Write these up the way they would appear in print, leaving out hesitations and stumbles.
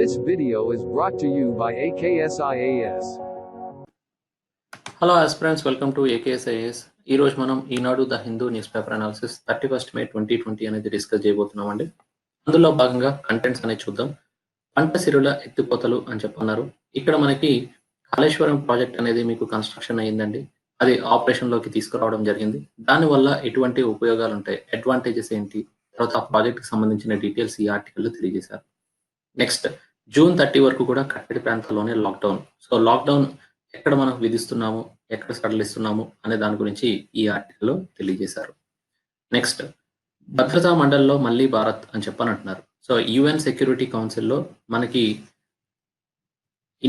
This video is brought to you by AKSIAS. Hello aspirants, welcome to AKSIAS. ఈరోజు మనం ఈనాడు the Hindu news paper analysis 31 May 2020 అనేది discuss చేయబోతున్నామండి. అందులో భాగంగా contents అనేది చూద్దాం. పంట సిరుల ఎత్తిపోతలు అని చెప్పన్నారు. ఇక్కడ మనకి కాళేశ్వరం ప్రాజెక్ట్ అనేది మీకు కన్స్ట్రక్షన్ అయ్యిందండి. అది ఆపరేషన్లోకి తీసుకురావడం జరిగింది. దానివల్ల ఎటువంటి ఉపయోగాలు ఉంటాయి, అడ్వాంటేజెస్ ఏంటి, తర్వాత ఆ ప్రాజెక్ట్కి సంబంధించిన డీటెయిల్స్ ఈ ఆర్టికల్లో తెలియజేశారు. నెక్స్ట్, జూన్ 30 వరకు కూడా కట్టడి ప్రాంతాల్లోనే లాక్డౌన్. సో లాక్డౌన్ ఎక్కడ మనం విధిస్తున్నాము, ఎక్కడ సడలిస్తున్నాము అనే దాని గురించి ఈ ఆర్టికల్లో తెలియజేశారు. నెక్స్ట్, భద్రతా మండలిలో మళ్ళీ భారత్ అని చెప్పని అంటున్నారు. సో యుఎన్ సెక్యూరిటీ కౌన్సిల్లో మనకి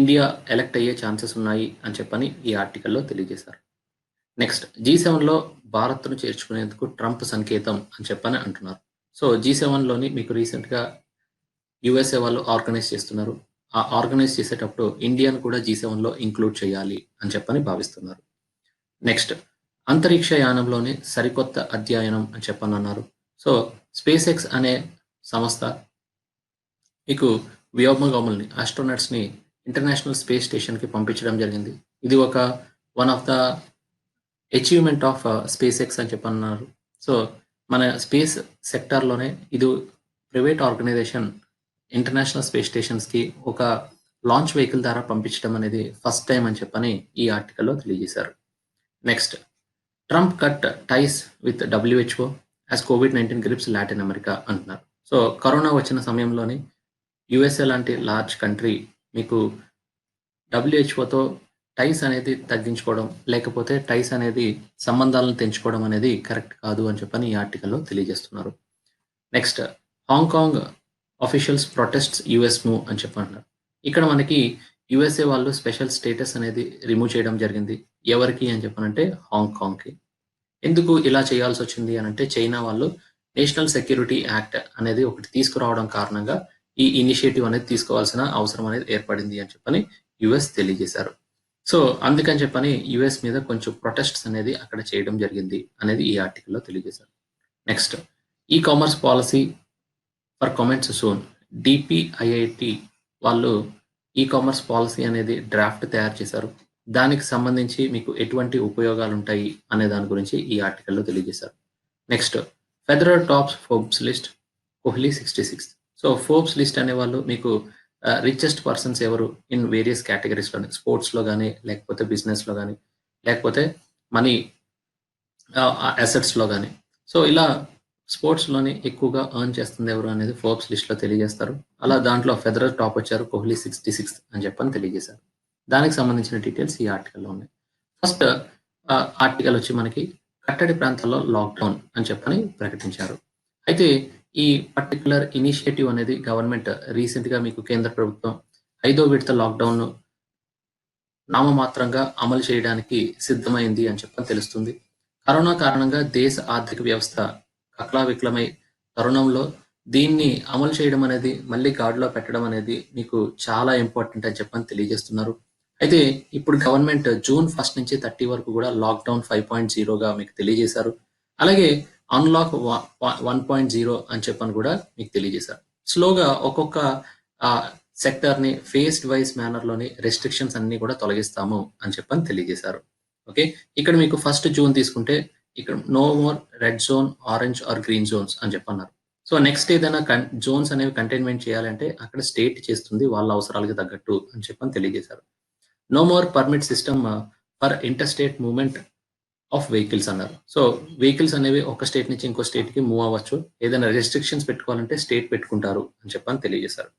ఇండియా ఎలక్ట్ అయ్యే ఛాన్సెస్ ఉన్నాయి అని చెప్పని ఈ ఆర్టికల్లో తెలియజేశారు. నెక్స్ట్, G7లో భారత్ను చేర్చుకునేందుకు ట్రంప్ సంకేతం అని చెప్పని అంటున్నారు. సో G7లోని మీకు రీసెంట్గా యుఎస్ఏ వాళ్ళు ఆర్గనైజ్ చేస్తున్నారు. ఆ ఆర్గనైజ్ చేసేటప్పుడు ఇండియాను కూడా G7లో ఇంక్లూడ్ చేయాలి అని చెప్పని భావిస్తున్నారు. నెక్స్ట్, అంతరిక్ష యానంలోని సరికొత్త అధ్యయనం అని చెప్పని అన్నారు. సో స్పేస్ ఎక్స్ అనే సంస్థ మీకు వ్యోమగాముల్ని, ఆస్ట్రోనట్స్ని ఇంటర్నేషనల్ స్పేస్ స్టేషన్కి పంపించడం జరిగింది. ఇది ఒక one of the achievement of space X అని చెప్పన్నారు. సో మన స్పేస్ సెక్టార్లోనే ఇది ప్రైవేట్ ఆర్గనైజేషన్ ఇంటర్నేషనల్ స్పేస్ స్టేషన్స్కి ఒక లాంచ్ వెహికల్ ద్వారా పంపించడం అనేది ఫస్ట్ టైం అని చెప్పని ఈ ఆర్టికల్లో తెలియజేశారు. Next, Trump cut ties with WHO as COVID-19 grips Latin America అంటున్నారు. సో కరోనా వచ్చిన సమయంలోని యుఎస్ఏ లాంటి లార్జ్ కంట్రీ మీకు WHOతో టైస్ అనేది తగ్గించుకోవడం, లేకపోతే టైస్ అనేది సంబంధాలను తెంచుకోవడం అనేది కరెక్ట్ కాదు అని చెప్పని ఈ ఆర్టికల్లో తెలియజేస్తున్నారు. Next, Hong Kong officials protests US move అని చెప్పంటున్నారు. ఇక్కడ మనకి యుఎస్ఏ వాళ్ళు స్పెషల్ స్టేటస్ అనేది రిమూవ్ చేయడం జరిగింది. ఎవరికి అని చెప్పనంటే హాంకాంగ్కి. ఎందుకు ఇలా చేయాల్సి వచ్చింది అని అంటే చైనా వాళ్ళు నేషనల్ సెక్యూరిటీ యాక్ట్ అనేది ఒకటి తీసుకురావడం కారణంగా ఈ ఇనిషియేటివ్ అనేది తీసుకోవాల్సిన అవసరం అనేది ఏర్పడింది అని చెప్పని యుఎస్ తెలియజేశారు. సో అందుకని చెప్పని యుఎస్ మీద కొంచెం ప్రొటెస్ట్స్ అనేది అక్కడ చేయడం జరిగింది అనేది ఈ ఆర్టికల్లో తెలియజేశారు. Next, e commerce policy for comments soon. DPIIT వాళ్ళు ఈ కామర్స్ పాలసీ అనేది డ్రాఫ్ట్ తయారు చేశారు. దానికి సంబంధించి మీకు ఎటువంటి ఉపయోగాలు ఉంటాయి అనే దాని గురించి ఈ ఆర్టికల్లో తెలియజేశారు. Next, federal tops Forbes list, Kohli 66. So Forbes list అనేవాళ్ళు మీకు రిచెస్ట్ పర్సన్స్ ఎవరు ఇన్ వేరియస్ కేటగిరీస్లోని, స్పోర్ట్స్లో కానీ, లేకపోతే బిజినెస్లో కానీ, లేకపోతే మనీ అసెట్స్లో కానీ. సో ఇలా స్పోర్ట్స్లోని ఎక్కువగా ఎర్న్ చేస్తుంది ఎవరు అనేది ఫోర్బ్స్ లిస్ట్లో తెలియజేస్తారు. అలా దాంట్లో ఫెడరల్ టాప్ వచ్చారు, కోహ్లీ 66 అని చెప్పని తెలియజేశారు. దానికి సంబంధించిన డీటెయిల్స్ ఈ ఆర్టికల్లో ఉన్నాయి. ఫస్ట్ ఆర్టికల్ వచ్చి మనకి కట్టడి ప్రాంతాల్లో లాక్డౌన్ అని చెప్పని ప్రకటించారు. అయితే ఈ పర్టికులర్ ఇనిషియేటివ్ అనేది గవర్నమెంట్ రీసెంట్గా మీకు కేంద్ర ప్రభుత్వం 5వ విడత లాక్డౌన్ నామమాత్రంగా అమలు చేయడానికి సిద్ధమైంది అని చెప్పని తెలుస్తుంది. కరోనా కారణంగా దేశ ఆర్థిక వ్యవస్థ కక్లావిక్లమై తరుణంలో దీన్ని అమలు చేయడం అనేది, మళ్ళీ గాడిలో పెట్టడం అనేది మీకు చాలా ఇంపార్టెంట్ అని చెప్పని తెలియజేస్తున్నారు. అయితే ఇప్పుడు గవర్నమెంట్ జూన్ 1 నుంచి 30 వరకు కూడా లాక్డౌన్ 5.0గా మీకు తెలియజేశారు. అలాగే అన్లాక్ 1.0 అని చెప్పని కూడా మీకు తెలియజేశారు. స్లోగా ఒక్కొక్క సెక్టర్ని ఫేస్డ్ వైజ్ మేనర్లోని రెస్ట్రిక్షన్స్ అన్ని కూడా తొలగిస్తాము అని చెప్పని తెలియజేశారు. ఓకే, ఇక్కడ మీకు ఫస్ట్ జూన్ తీసుకుంటే ఇక్కడ no more red zone, orange or green zones అని చెప్పన్నారు. సో నెక్స్ట్ ఏదైనా జోన్స్ అనేవి కంటైన్మెంట్ చేయాలంటే అక్కడ స్టేట్ చేస్తుంది వాళ్ళ అవసరాలకు తగ్గట్టు అని చెప్పని తెలియజేశారు. No more permit system for inter state movement of vehicles అన్నారు. సో వెహికల్స్ అనేవి ఒక స్టేట్ నుంచి ఇంకో స్టేట్కి మూవ్ అవ్వచ్చు. ఏదైనా రెస్ట్రిక్షన్స్ పెట్టుకోవాలంటే స్టేట్ పెట్టుకుంటారు అని చెప్పని తెలియజేశారు.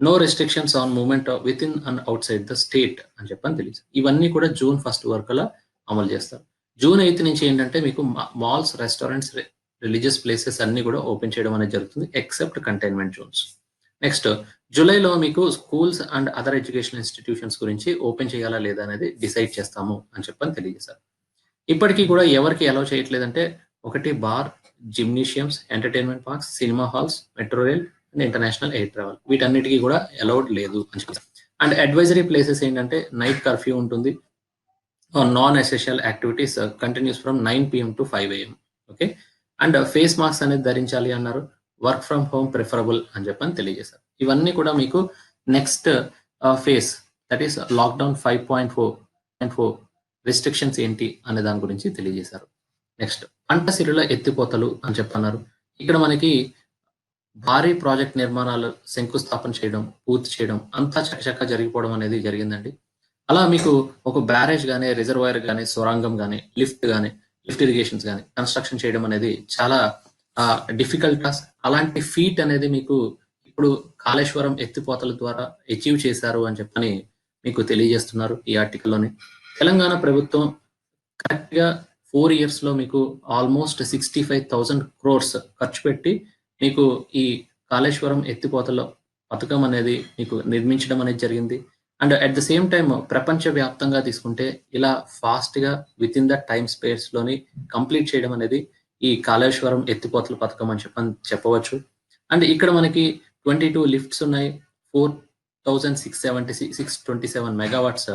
No restrictions on movement within and outside the state అని చెప్పని తెలియజేశారు. ఇవన్నీ కూడా జూన్ 1 వరకు అమలు చేస్తారు. జూన్ 8 నుంచి ఏంటంటే మీకు మాల్స్, రెస్టారెంట్స్, రిలీజియస్ ప్లేసెస్ అన్ని కూడా ఓపెన్ చేయడం అనేది జరుగుతుంది ఎక్సెప్ట్ కంటైన్మెంట్ జోన్స్. నెక్స్ట్, జూలైలో మీకు schools and other education institutions గురించి ఓపెన్ చేయాలా లేదా అనేది డిసైడ్ చేస్తాము అని చెప్పని తెలియజేశారు. ఇప్పటికీ కూడా ఎవరికి అలౌ చేయట్లేదంటే ఒకటి bar, gymnasiums, entertainment parks, cinema halls, metro rail and international air travel, వీటన్నిటికీ కూడా అలౌడ్ లేదు అని చెప్పారు. అండ్ అడ్వైజరీ ప్లేసెస్ ఏంటంటే నైట్ కర్ఫ్యూ ఉంటుంది. Non-essential activities continues from 9 PM to 5 AM. Okay, and face mask అనేది ధరించాలి అన్నారు. వర్క్ ఫ్రమ్ హోమ్ ప్రిఫరబుల్ అని చెప్పని తెలియజేశారు. ఇవన్నీ కూడా మీకు next face that is lockdown 5.4 restrictions ఏంటి అనే దాని గురించి తెలియజేశారు. నెక్స్ట్ పంట సిరుల ఎత్తిపోతలు అని చెప్పన్నారు. ఇక్కడ మనకి భారీ ప్రాజెక్ట్ నిర్మాణాలు శంకుస్థాపన చేయడం, పూర్తి చేయడం అంతా చకచకా జరిగిపోవడం అనేది జరిగిందండి. అలా మీకు ఒక బ్యారేజ్ గానీ, రిజర్వాయర్ గానీ, సొరంగం గానీ, లిఫ్ట్ ఇరిగేషన్స్ గానీ కన్స్ట్రక్షన్ చేయడం అనేది చాలా డిఫికల్ట్ టాస్క్. అలాంటి ఫీట్ అనేది మీకు ఇప్పుడు కాళేశ్వరం ఎత్తిపోతల ద్వారా అచీవ్ చేశారు అని చెప్పని మీకు తెలియజేస్తున్నారు ఈ ఆర్టికల్లోని. తెలంగాణ ప్రభుత్వం కరెక్ట్ గా 4 years లో మీకు ఆల్మోస్ట్ 65,000 crores ఖర్చు పెట్టి మీకు ఈ కాళేశ్వరం ఎత్తిపోతల పథకం అనేది మీకు నిర్మించడం అనేది జరిగింది. And at the same time ప్రపంచ వ్యాప్తంగా తీసుకుంటే ఇలా ఫాస్ట్ గా with in the time space లోని కంప్లీట్ చేయడం అనేది ఈ కాళేశ్వరం ఎత్తిపోతల పథకం అని చెప్పవచ్చు. అండ్ ఇక్కడ మనకి 22 లిఫ్ట్స్ ఉన్నాయి, 4,627 మెగావాట్స్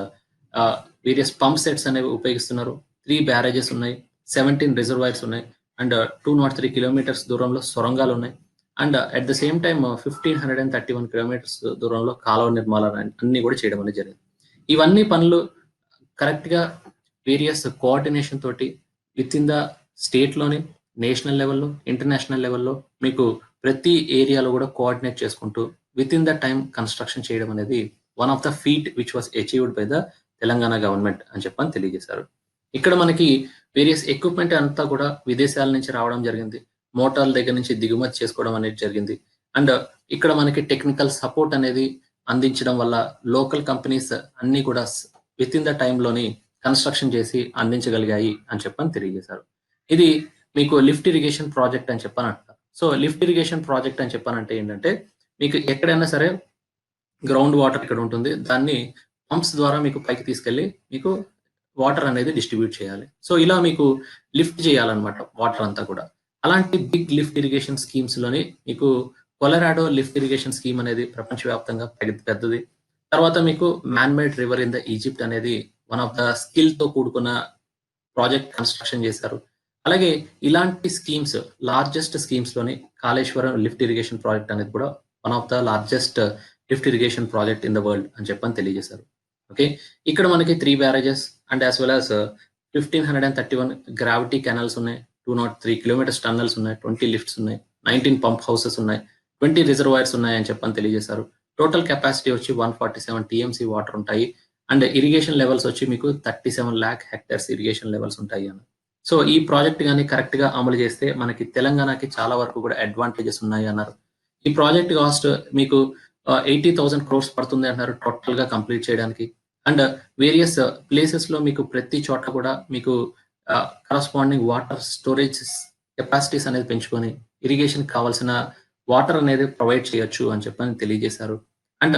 వేరియస్ పంప్ సెట్స్ అనేవి ఉపయోగిస్తున్నారు, 3 బ్యారేజెస్ ఉన్నాయి, 17 రిజర్వాయర్స్ ఉన్నాయి, అండ్ 203 kilometers దూరంలో సొరంగాలు ఉన్నాయి. And at the same time 1,531 kilometers దూరంలో కాలువ నిర్మాణాలు అన్ని కూడా చేయడం అనేది జరిగింది. ఇవన్నీ పనులు కరెక్ట్ గా వేరియస్ కోఆర్డినేషన్ తోటి విత్ ఇన్ ద స్టేట్ లోని, నేషనల్ లెవెల్లో, ఇంటర్నేషనల్ లెవెల్లో మీకు ప్రతి ఏరియాలో కూడా కోఆర్డినేట్ చేసుకుంటూ with in the time construction చేయడం అనేది one of the feet which was achieved by the Telangana government అని చెప్పని తెలియజేశారు. ఇక్కడ మనకి వేరియస్ ఎక్విప్మెంట్ అంతా కూడా విదేశాల నుంచి రావడం జరిగింది, మోటార్ల దగ్గర నుంచి దిగుమతి చేసుకోవడం అనేది జరిగింది. అండ్ ఇక్కడ మనకి టెక్నికల్ సపోర్ట్ అనేది అందించడం వల్ల లోకల్ కంపెనీస్ అన్ని కూడా విత్ ఇన్ ద టైంలోని కన్స్ట్రక్షన్ చేసి అందించగలిగాయి అని చెప్పని తెలియజేశారు. ఇది మీకు లిఫ్ట్ ఇరిగేషన్ ప్రాజెక్ట్ అని చెప్పని అంటారు. సో లిఫ్ట్ ఇరిగేషన్ ప్రాజెక్ట్ అని చెప్పానంటే ఏంటంటే మీకు ఎక్కడైనా సరే గ్రౌండ్ వాటర్ ఇక్కడ ఉంటుంది, దాన్ని పంప్స్ ద్వారా మీకు పైకి తీసుకెళ్లి మీకు వాటర్ అనేది డిస్ట్రిబ్యూట్ చేయాలి. సో ఇలా మీకు లిఫ్ట్ చేయాలన్నమాట వాటర్ అంతా కూడా. అలాంటి బిగ్ లిఫ్ట్ ఇరిగేషన్ స్కీమ్స్ లోని మీకు కొలరాడో లిఫ్ట్ ఇరిగేషన్ స్కీమ్ అనేది ప్రపంచవ్యాప్తంగా పెద్దది. తర్వాత మీకు man made river in the Egypt అనేది వన్ ఆఫ్ ద స్కిల్ తో కూడుకున్న ప్రాజెక్ట్ కన్స్ట్రక్షన్ చేశారు. అలాగే ఇలాంటి స్కీమ్స్, లార్జెస్ట్ స్కీమ్స్ లోని కాళేశ్వరం లిఫ్ట్ ఇరిగేషన్ ప్రాజెక్ట్ అనేది కూడా one of the largest lift irrigation project in the world అని చెప్పని తెలియజేశారు. ఓకే, ఇక్కడ మనకి 3 barrages and as well as 1,531 gravity canals ఉన్నాయి, 203 kilometers టన్నల్స్ ఉన్నాయి, 20 లిఫ్ట్స్ ఉన్నాయి, 19 పంప్ హౌసెస్ ఉన్నాయి, 20 రిజర్వాయర్స్ ఉన్నాయి అని చెప్పని తెలియజేశారు. టోటల్ కెపాసిటీ వచ్చి 147 TMC వాటర్ ఉంటాయి. అండ్ ఇరిగేషన్ లెవెల్స్ వచ్చి మీకు 37 lakh hectares ఇరిగేషన్ లెవెల్స్ ఉంటాయి అన్న. సో ఈ ప్రాజెక్ట్ కానీ కరెక్ట్ గా అమలు చేస్తే మనకి తెలంగాణకి చాలా వరకు కూడా అడ్వాంటేజెస్ ఉన్నాయి అన్నారు. ఈ ప్రాజెక్ట్ కాస్ట్ మీకు 80,000 crores పడుతుంది అన్నారు టోటల్ గా కంప్లీట్ చేయడానికి. అండ్ వేరియస్ ప్లేసెస్ లో మీకు ప్రతి చోట కూడా మీకు కరస్పాండింగ్ వాటర్ స్టోరేజ్ కెపాసిటీస్ అనేది పెంచుకొని ఇరిగేషన్ కావాల్సిన వాటర్ అనేది ప్రొవైడ్ చేయొచ్చు అని చెప్పని తెలియజేశారు. అండ్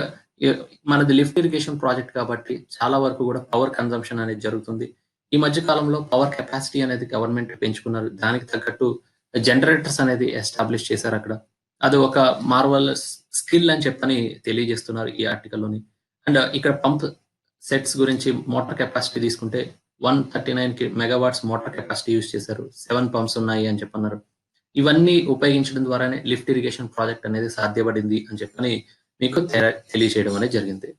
మనది లిఫ్ట్ ఇరిగేషన్ ప్రాజెక్ట్ కాబట్టి చాలా వరకు కూడా పవర్ కన్జంప్షన్ అనేది జరుగుతుంది. ఈ మధ్య కాలంలో పవర్ కెపాసిటీ అనేది గవర్నమెంట్ పెంచుకున్నారు, దానికి తగ్గట్టు జనరేటర్స్ అనేది ఎస్టాబ్లిష్ చేశారు అక్కడ. అది ఒక మార్వల్ స్కిల్ అని చెప్పని తెలియజేస్తున్నారు ఈ ఆర్టికల్లోని. అండ్ ఇక్కడ పంప్ సెట్స్ గురించి మోటార్ కెపాసిటీ తీసుకుంటే 139 megawatts మోటార్ కెపాసిటీ యూజ్ చేశారు, 7 పంప్స్ ఉన్నాయి అని చెప్పన్నారు. ఇవన్నీ ఉపయోగించడం ద్వారానే లిఫ్ట్ ఇరిగేషన్ ప్రాజెక్ట్ అనేది సాధ్యపడింది అని చెప్పని మీకు తెలియజేయడం అనేది జరిగింది.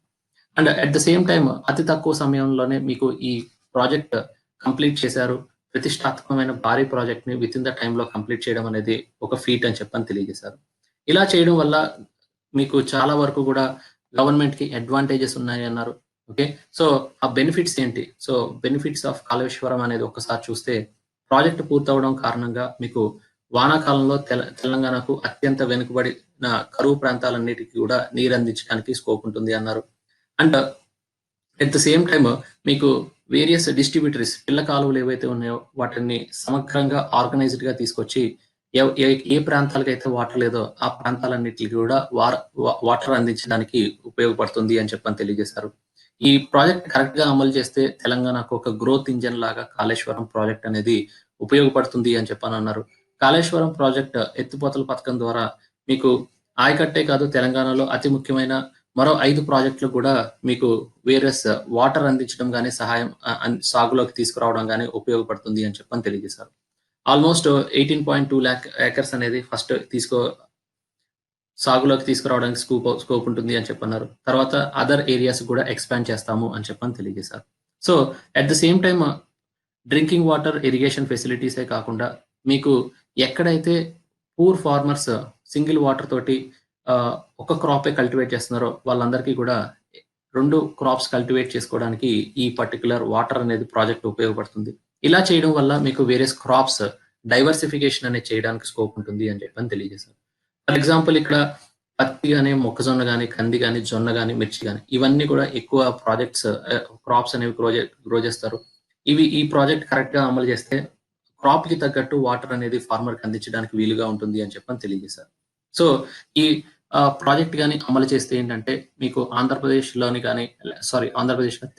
And at the same time అతి తక్కువ సమయంలోనే మీకు ఈ ప్రాజెక్ట్ కంప్లీట్ చేశారు. ప్రతిష్టాత్మకమైన భారీ ప్రాజెక్ట్ ని విత్ ఇన్ ద టైంలో కంప్లీట్ చేయడం అనేది ఒక ఫీట్ అని చెప్పని తెలియజేశారు. ఇలా చేయడం వల్ల మీకు చాలా వరకు కూడా గవర్నమెంట్ కి అడ్వాంటేజెస్ ఉన్నాయి అన్నారు. ఓకే, సో ఆ బెనిఫిట్స్ ఏంటి? సో బెనిఫిట్స్ ఆఫ్ కాళేశ్వరం అనేది ఒక్కసారి చూస్తే ప్రాజెక్ట్ పూర్తవడం కారణంగా మీకు వానాకాలంలో తెలంగాణకు అత్యంత వెనుకబడిన కరువు ప్రాంతాలన్నిటికీ కూడా నీరు అందించడానికి స్కోప్ ఉంటుంది అన్నారు. And at the same time మీకు వేరియస్ డిస్ట్రిబ్యూటరీస్ పిల్ల కాలువలు ఏవైతే ఉన్నాయో వాటిని సమగ్రంగా ఆర్గనైజ్డ్ గా తీసుకొచ్చి ఏ ప్రాంతాలకు అయితే వాటర్ లేదో ఆ ప్రాంతాలన్నిటికీ కూడా వాటర్ అందించడానికి ఉపయోగపడుతుంది అని చెప్పని తెలియజేశారు. ఈ ప్రాజెక్ట్ కరెక్ట్ గా అమలు చేస్తే తెలంగాణకు ఒక గ్రోత్ ఇంజన్ లాగా కాళేశ్వరం ప్రాజెక్ట్ అనేది ఉపయోగపడుతుంది అని చెప్పని అన్నారు. కాళేశ్వరం ప్రాజెక్ట్ ఎత్తిపోతల పథకం ద్వారా మీకు ఆయకట్టే కాదు, తెలంగాణలో అతి ముఖ్యమైన మరో 5 ప్రాజెక్టులు కూడా మీకు వేరియస్ వాటర్ అందించడం కానీ సహాయం సాగులోకి తీసుకురావడం కానీ ఉపయోగపడుతుంది అని చెప్పని తెలియజేశారు. ఆల్మోస్ట్ 18.2 lakh acres అనేది ఫస్ట్ సాగులోకి తీసుకురావడానికి స్కోప్ ఉంటుంది అని చెప్పన్నారు. తర్వాత అదర్ ఏరియాస్ కూడా ఎక్స్పాండ్ చేస్తాము అని చెప్పని తెలియజేశారు. So at the same time drinking water irrigation ఫెసిలిటీసే కాకుండా మీకు ఎక్కడైతే పూర్ ఫార్మర్స్ సింగిల్ వాటర్ తోటి ఒక క్రాపే కల్టివేట్ చేస్తున్నారో వాళ్ళందరికీ కూడా 2 క్రాప్స్ కల్టివేట్ చేసుకోవడానికి ఈ పర్టికులర్ వాటర్ అనేది ప్రాజెక్ట్ ఉపయోగపడుతుంది. ఇలా చేయడం వల్ల మీకు వేరియస్ క్రాప్స్ డైవర్సిఫికేషన్ అనేది చేయడానికి స్కోప్ ఉంటుంది అని చెప్పని తెలియజేశారు. ఫర్ ఎగ్జాంపుల్ ఇక్కడ పత్తి గాని, మొక్కజొన్న గాని, కంది గాని, జొన్న గాని, మిర్చి గాని ఇవన్నీ కూడా ఎక్కువ ప్రాజెక్ట్స్ క్రాప్స్ అనేవి గ్రో చేస్తారు. ఈ ప్రాజెక్ట్ కరెక్ట్ గా అమలు చేస్తే క్రాప్ కి తగ్గట్టు వాటర్ అనేది ఫార్మర్ కి అందించడానికి వీలుగా ఉంటుంది అని చెప్పని తెలియజేశారు. సో ఈ ప్రాజెక్ట్ గాని అమలు చేస్తే ఏంటంటే మీకు ఆంధ్రప్రదేశ్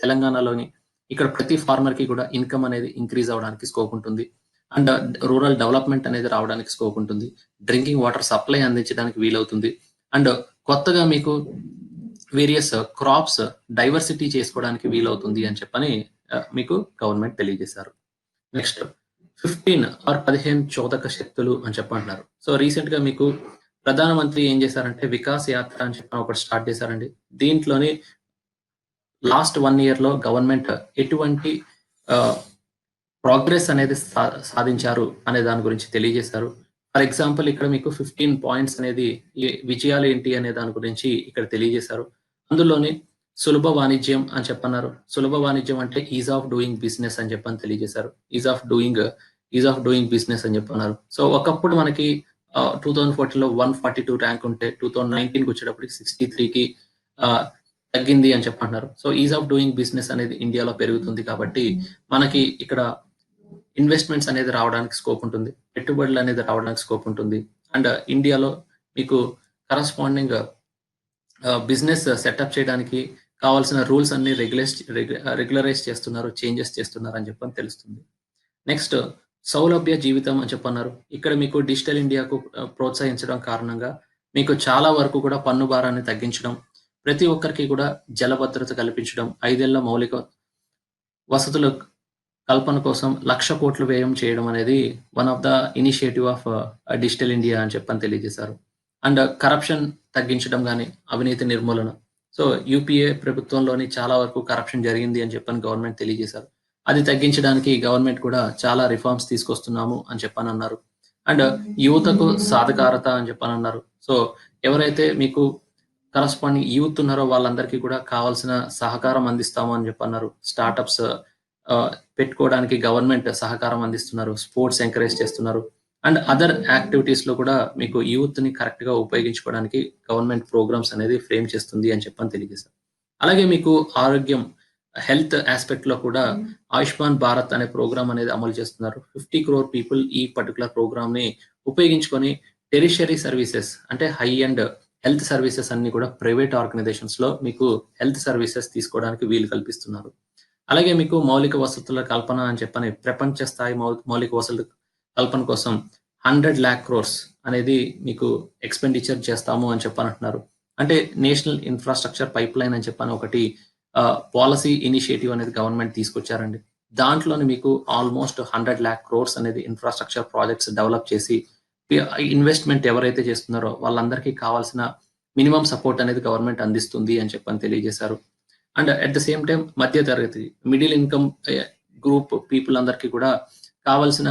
తెలంగాణలోని ఇక్కడ ప్రతి ఫార్మర్ కి కూడా ఇన్కమ్ అనేది ఇంక్రీజ్ అవడానికి స్కోప్ ఉంటుంది. అండ్ రూరల్ డెవలప్మెంట్ అనేది రావడానికి స్కోప్ ఉంటుంది. డ్రింకింగ్ వాటర్ సప్లై అందించడానికి వీలవుతుంది. అండ్ కొత్తగా మీకు వేరియస్ క్రాప్స్ డైవర్సిటీ చేసుకోవడానికి వీలవుతుంది అని చెప్పని మీకు గవర్నమెంట్ తెలియజేశారు. నెక్స్ట్ 15 చోదక శక్తులు అని చెప్పంటున్నారు. సో రీసెంట్ గా మీకు ప్రధానమంత్రి ఏం చేశారంటే వికాస్ యాత్ర అని చెప్పి ఒకటి స్టార్ట్ చేశారండి. దీంట్లోని లాస్ట్ 1 year లో గవర్నమెంట్ ఎటువంటి ప్రోగ్రెస్ అనేది సాధించారు అనే దాని గురించి తెలియజేశారు. ఫర్ ఎగ్జాంపుల్ ఇక్కడ మీకు 15 పాయింట్స్ అనేది విజయాలు ఏంటి అనే దాని గురించి ఇక్కడ తెలియజేశారు. అందులోని సులభ వాణిజ్యం అని చెప్పన్నారు. సులభ వాణిజ్యం అంటే ఈజ్ ఆఫ్ డూయింగ్ బిజినెస్ అని చెప్పని తెలియజేశారు. ఈజ్ ఆఫ్ డూయింగ్ బిజినెస్ అని చెప్పన్నారు. సో ఒకప్పుడు మనకి 2014 లో 142 ర్యాంక్ ఉంటే 2019 వచ్చేటప్పటికి 63కి తగ్గింది అని చెప్పంటున్నారు. So ease of doing business అనేది ఇండియాలో పెరుగుతుంది కాబట్టి మనకి ఇక్కడ ఇన్వెస్ట్మెంట్స్ అనేది రావడానికి స్కోప్ ఉంటుంది. పెట్టుబడులు అనేది రావడానికి స్కోప్ ఉంటుంది. అండ్ ఇండియాలో మీకు కరస్పాండింగ్ బిజినెస్ సెటప్ చేయడానికి కావాల్సిన రూల్స్ అన్ని రెగ్యులరైజ్ చేస్తున్నారు, చేంజెస్ చేస్తున్నారు అని చెప్పని తెలుస్తుంది. నెక్స్ట్ సౌలభ్య జీవితం అని చెప్పన్నారు. ఇక్కడ మీకు డిజిటల్ ఇండియాకు ప్రోత్సహించడం కారణంగా మీకు చాలా వరకు కూడా పన్ను భారాన్ని తగ్గించడం, ప్రతి ఒక్కరికి కూడా జల భద్రత కల్పించడం, 5 ఏళ్ల మౌలిక వసతుల కల్పన కోసం 1,00,000 కోట్లు వ్యయం చేయడం అనేది one of the initiative of digital India అని చెప్పని తెలియజేశారు. అండ్ కరప్షన్ తగ్గించడం కానీ, అవినీతి నిర్మూలన. సో యూపీఏ ప్రభుత్వంలోని చాలా వరకు కరప్షన్ జరిగింది అని చెప్పని గవర్నమెంట్ తెలియజేశారు. అది తగ్గించడానికి గవర్నమెంట్ కూడా చాలా రిఫార్మ్స్ తీసుకొస్తున్నాము అని చెప్పని అన్నారు. అండ్ యువతకు సాధికారత అని చెప్పని అన్నారు. సో ఎవరైతే మీకు కరస్పాండింగ్ యూత్ ఉన్నారో వాళ్ళందరికీ కూడా కావాల్సిన సహకారం అందిస్తాము అని చెప్పన్నారు. స్టార్టప్స్ పెట్టుకోవడానికి గవర్నమెంట్ సహకారం అందిస్తున్నారు, స్పోర్ట్స్ ఎంకరేజ్ చేస్తున్నారు. అండ్ అదర్ యాక్టివిటీస్ లో కూడా మీకు యూత్ ని కరెక్ట్ గా ఉపయోగించుకోవడానికి గవర్నమెంట్ ప్రోగ్రామ్స్ అనేది ఫ్రేమ్ చేస్తుంది అని చెప్పని తెలియజేశారు. అలాగే మీకు ఆరోగ్యం హెల్త్ ఆస్పెక్ట్ లో కూడా ఆయుష్మాన్ భారత్ అనే ప్రోగ్రామ్ అనేది అమలు చేస్తున్నారు. 50 crore పీపుల్ ఈ పర్టికులర్ ప్రోగ్రామ్ ని ఉపయోగించుకొని టెరిషరీ సర్వీసెస్ అంటే హై అండ్ హెల్త్ సర్వీసెస్ అన్ని కూడా ప్రైవేట్ ఆర్గనైజేషన్స్ లో మీకు హెల్త్ సర్వీసెస్ తీసుకోవడానికి వీలు కల్పిస్తున్నారు. అలాగే మీకు మౌలిక వసతుల కల్పన అని చెప్పని ప్రపంచ స్థాయి మౌలిక వసతుల కల్పన కోసం 100 lakh crores అనేది మీకు ఎక్స్పెండిచర్ చేస్తాము అని చెప్పని అంటున్నారు. అంటే నేషనల్ ఇన్ఫ్రాస్ట్రక్చర్ పైప్ లైన్ అని చెప్పని ఒకటి పాలసీ ఇనిషియేటివ్ అనేది గవర్నమెంట్ తీసుకొచ్చారండి. దాంట్లోని మీకు ఆల్మోస్ట్ 100 lakh crores అనేది ఇన్ఫ్రాస్ట్రక్చర్ ప్రాజెక్ట్స్ డెవలప్ చేసి ఇన్వెస్ట్మెంట్ ఎవరైతే చేస్తున్నారో వాళ్ళందరికీ కావాల్సిన మినిమం సపోర్ట్ అనేది గవర్నమెంట్ అందిస్తుంది అని చెప్పని తెలియజేశారు. And at the same time మధ్య తరగతి మిడిల్ ఇన్కమ్ గ్రూప్ పీపుల్ అందరికీ కూడా కావాల్సిన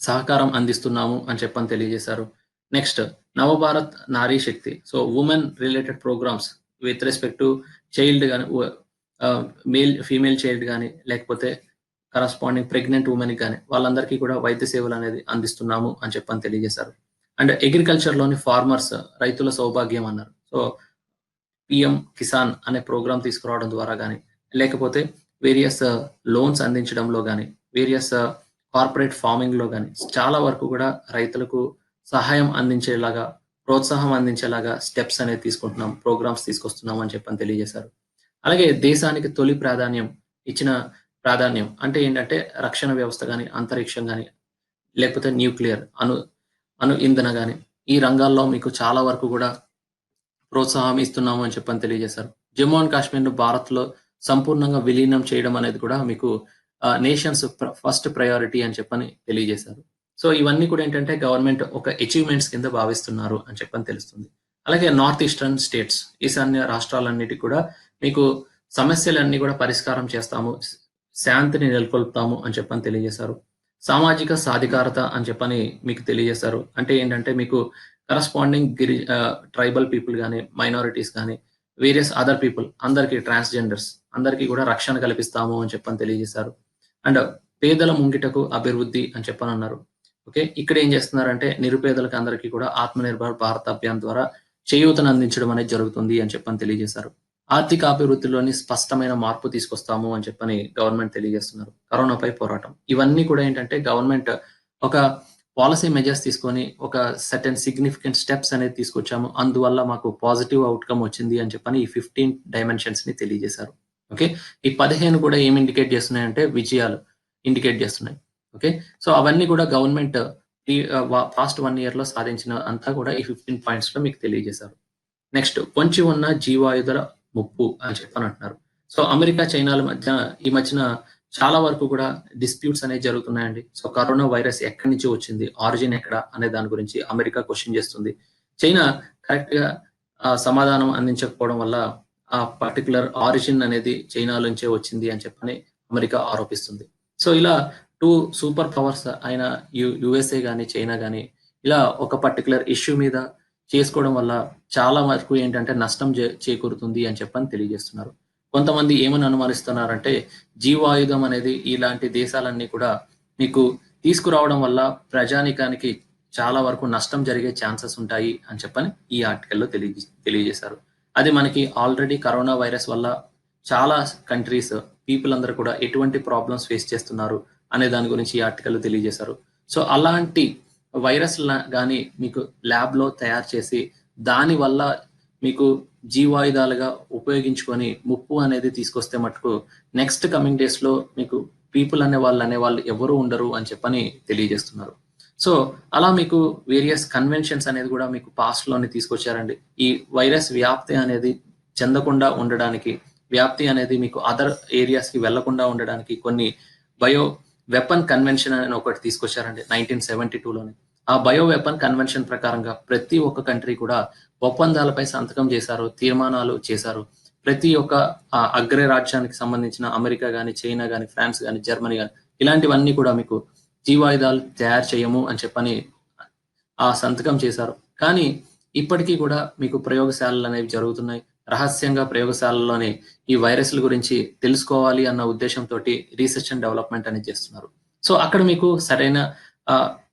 సహకారం అందిస్తున్నాము అని చెప్పని తెలియజేశారు. Next Navbharat Nari Shakti. So women related programs with respect to child కానీ ఫీమేల్ చైల్డ్ కానీ లేకపోతే కరస్పాండింగ్ ప్రెగ్నెంట్ ఉమెన్ కానీ వాళ్ళందరికీ కూడా వైద్య సేవలు అనేది అందిస్తున్నాము అని చెప్పని తెలియజేశారు. అండ్ అగ్రికల్చర్ లోని ఫార్మర్స్ రైతుల సౌభాగ్యం అన్నారు. సో పిఎం కిసాన్ అనే ప్రోగ్రామ్ తీసుకురావడం ద్వారా కానీ లేకపోతే వేరియస్ లోన్స్ అందించడంలో కానీ వేరియస్ కార్పొరేట్ ఫార్మింగ్ లో కానీ చాలా వరకు కూడా రైతులకు సహాయం అందించేలాగా ప్రోత్సాహం అందించేలాగా స్టెప్స్ అనేది తీసుకుంటున్నాం, ప్రోగ్రామ్స్ తీసుకొస్తున్నాం అని చెప్పని తెలియజేశారు. అలాగే దేశానికి తొలి ఇచ్చిన ప్రాధాన్యం అంటే ఏంటంటే రక్షణ వ్యవస్థ కానీ అంతరిక్షం కానీ లేకపోతే న్యూక్లియర్ అణు ఇంధన కానీ ఈ రంగాల్లో మీకు చాలా వరకు కూడా ప్రోత్సాహం ఇస్తున్నాము అని చెప్పని తెలియజేశారు. జమ్మూ అండ్ కాశ్మీర్ ను భారత్ లో సంపూర్ణంగా విలీనం చేయడం అనేది కూడా మీకు నేషన్స్ ఫస్ట్ ప్రయారిటీ అని చెప్పని తెలియజేశారు. సో ఇవన్నీ కూడా ఏంటంటే గవర్నమెంట్ ఒక అచీవ్మెంట్స్ కింద భావిస్తున్నారు అని చెప్పని తెలుస్తుంది. అలాగే నార్త్ ఈస్టర్న్ స్టేట్స్, ఈశాన్య రాష్ట్రాలన్నిటికి కూడా మీకు సమస్యలన్నీ కూడా పరిష్కారం చేస్తాము, శాంతిని నెలకొల్పుతాము అని చెప్పని తెలియజేశారు. సామాజిక సాధికారత అని చెప్పని మీకు తెలియజేశారు. అంటే ఏంటంటే మీకు కరస్పాండింగ్ ట్రైబల్ పీపుల్ కానీ, మైనారిటీస్ కానీ, వేరియస్ అదర్ పీపుల్ అందరికీ, ట్రాన్స్జెండర్స్ అందరికీ కూడా రక్షణ కల్పిస్తాము అని చెప్పని తెలియజేశారు. అండ్ పేదల ముంగిటకు అభివృద్ధి అని చెప్పని అన్నారు. ఓకే, ఇక్కడ ఏం చేస్తున్నారంటే నిరుపేదలకు అందరికీ కూడా ఆత్మనిర్భర్ భారత్ అభియాన్ ద్వారా చేయూతను అందించడం అనేది జరుగుతుంది అని చెప్పని తెలియజేశారు. ఆర్థిక అభివృద్ధిలోని స్పష్టమైన మార్పు తీసుకొస్తాము అని చెప్పని గవర్నమెంట్ తెలియజేస్తున్నారు. కరోనాపై పోరాటం, ఇవన్నీ కూడా ఏంటంటే గవర్నమెంట్ ఒక పాలసీ మెజర్స్ తీసుకొని ఒక సర్టెన్ సిగ్నిఫికెంట్ స్టెప్స్ అనేది తీసుకొచ్చాము, అందువల్ల మాకు పాజిటివ్ అవుట్కమ్ వచ్చింది అని చెప్పని ఈ 15 డైమెన్షన్స్ ని తెలియజేశారు. ఓకే, ఈ 15 కూడా ఏం ఇండికేట్ చేస్తున్నాయంటే విజయాలు ఇండికేట్ చేస్తున్నాయి. ఓకే, సో అవన్నీ కూడా గవర్నమెంట్ పాస్ట్ 1 year లో సాధించిన అంతా కూడా ఈ 15 పాయింట్స్ లో మీకు తెలియజేశారు. నెక్స్ట్, పొంచి ఉన్న జీవాయుధల ముప్పు అని చెప్పని అంటున్నారు. సో అమెరికా చైనాల మధ్య ఈ మధ్యన చాలా వరకు కూడా డిస్ప్యూట్స్ అనేవి జరుగుతున్నాయండి. సో కరోనా వైరస్ ఎక్కడి నుంచి వచ్చింది, ఆరిజిన్ ఎక్కడ అనే దాని గురించి అమెరికా క్వశ్చన్ చేస్తుంది. చైనా కరెక్ట్ గా సమాధానం అందించకపోవడం వల్ల ఆ పర్టికులర్ ఆరిజిన్ అనేది చైనా నుంచే వచ్చింది అని చెప్పని అమెరికా ఆరోపిస్తుంది. సో ఇలా 2 సూపర్ పవర్స్ అయిన యుఎస్ఏ కానీ చైనా కానీ ఇలా ఒక పర్టికులర్ ఇష్యూ మీద చేసుకోవడం వల్ల చాలా వరకు ఏంటంటే నష్టం చేకూరుతుంది అని చెప్పని తెలియజేస్తున్నారు. కొంతమంది ఏమని అనుమానిస్తున్నారంటే జీవాయుధం అనేది ఇలాంటి దేశాలన్నీ కూడా మీకు తీసుకురావడం వల్ల ప్రజానికానికి చాలా వరకు నష్టం జరిగే ఛాన్సెస్ ఉంటాయి అని చెప్పని ఈ ఆర్టికల్లో తెలియజేశారు. అది మనకి ఆల్రెడీ కరోనా వైరస్ వల్ల చాలా కంట్రీస్ పీపుల్ అందరూ కూడా ఎటువంటి ప్రాబ్లమ్స్ ఫేస్ చేస్తున్నారు అనే దాని గురించి ఈ ఆర్టికల్లో తెలియజేశారు. సో అలాంటి వైరస్ కానీ మీకు ల్యాబ్ లో తయారు చేసి దాని వల్ల మీకు జీవాయుధాలుగా ఉపయోగించుకొని ముప్పు అనేది తీసుకొస్తే మటుకు నెక్స్ట్ కమింగ్ డేస్ లో మీకు పీపుల్ అనేవాళ్ళు ఎవరు ఉండరు అని చెప్పని తెలియజేస్తున్నారు. సో అలా మీకు వేరియస్ కన్వెన్షన్స్ అనేది కూడా మీకు పాస్ట్ లోని తీసుకొచ్చారండి. ఈ వైరస్ వ్యాప్తి అనేది చెందకుండా ఉండడానికి, వ్యాప్తి అనేది మీకు అదర్ ఏరియాస్ కి వెళ్లకుండా ఉండడానికి కొన్ని బయో వెపన్ కన్వెన్షన్ అని ఒకటి తీసుకొచ్చారండి 1972లోని. ఆ బయో వెపన్ కన్వెన్షన్ ప్రకారంగా ప్రతి ఒక్క కంట్రీ కూడా ఒప్పందాలపై సంతకం చేశారు, తీర్మానాలు చేశారు. ప్రతి ఒక్క అగ్ర రాజ్యానికి సంబంధించిన అమెరికా కానీ, చైనా కానీ, ఫ్రాన్స్ కానీ, జర్మనీ కానీ ఇలాంటివన్నీ కూడా మీకు జీవాయుధాలు తయారు చేయము అని చెప్పని ఆ సంతకం చేశారు. కానీ ఇప్పటికీ కూడా మీకు ప్రయోగశాలలు అనేవి జరుగుతున్నాయి. రహస్యంగా ప్రయోగశాలలోనే ఈ వైరస్ల గురించి తెలుసుకోవాలి అన్న ఉద్దేశంతో రీసెర్చ్ అండ్ డెవలప్మెంట్ అనేది చేస్తున్నారు. సో అక్కడ మీకు సరైన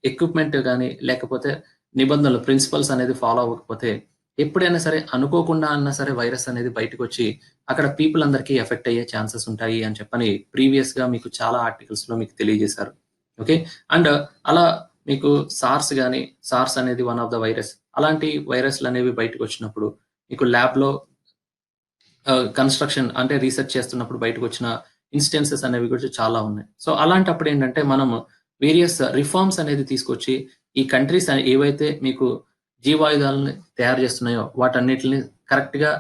ఎక్విప్మెంట్ కానీ లేకపోతే నిబంధనలు, ప్రిన్సిపల్స్ అనేది ఫాలో అవ్వకపోతే ఎప్పుడైనా సరే అనుకోకుండా అన్నా సరే వైరస్ అనేది బయటకు వచ్చి అక్కడ పీపుల్ అందరికీ ఎఫెక్ట్ అయ్యే ఛాన్సెస్ ఉంటాయి అని చెప్పని ప్రీవియస్ గా మీకు చాలా ఆర్టికల్స్ లో మీకు తెలియజేశారు. ఓకే, అండ్ అలా మీకు సార్స్ అనేది వన్ ఆఫ్ ద వైరస్. అలాంటి వైరస్లు అనేవి బయటకు వచ్చినప్పుడు మీకు ల్యాబ్ లో కన్స్ట్రక్షన్ అంటే రీసెర్చ్ చేస్తున్నప్పుడు బయటకు వచ్చిన ఇన్స్టెన్సెస్ అనేవి కూడా చాలా ఉన్నాయి. సో అలాంటప్పుడు ఏంటంటే మనం వేరియస్ రిఫార్మ్స్ అనేది తీసుకొచ్చి ఈ కంట్రీస్ ఏవైతే మీకు జీవాయుధాలను తయారు చేస్తున్నాయో వాటన్నిటిని కరెక్ట్ గా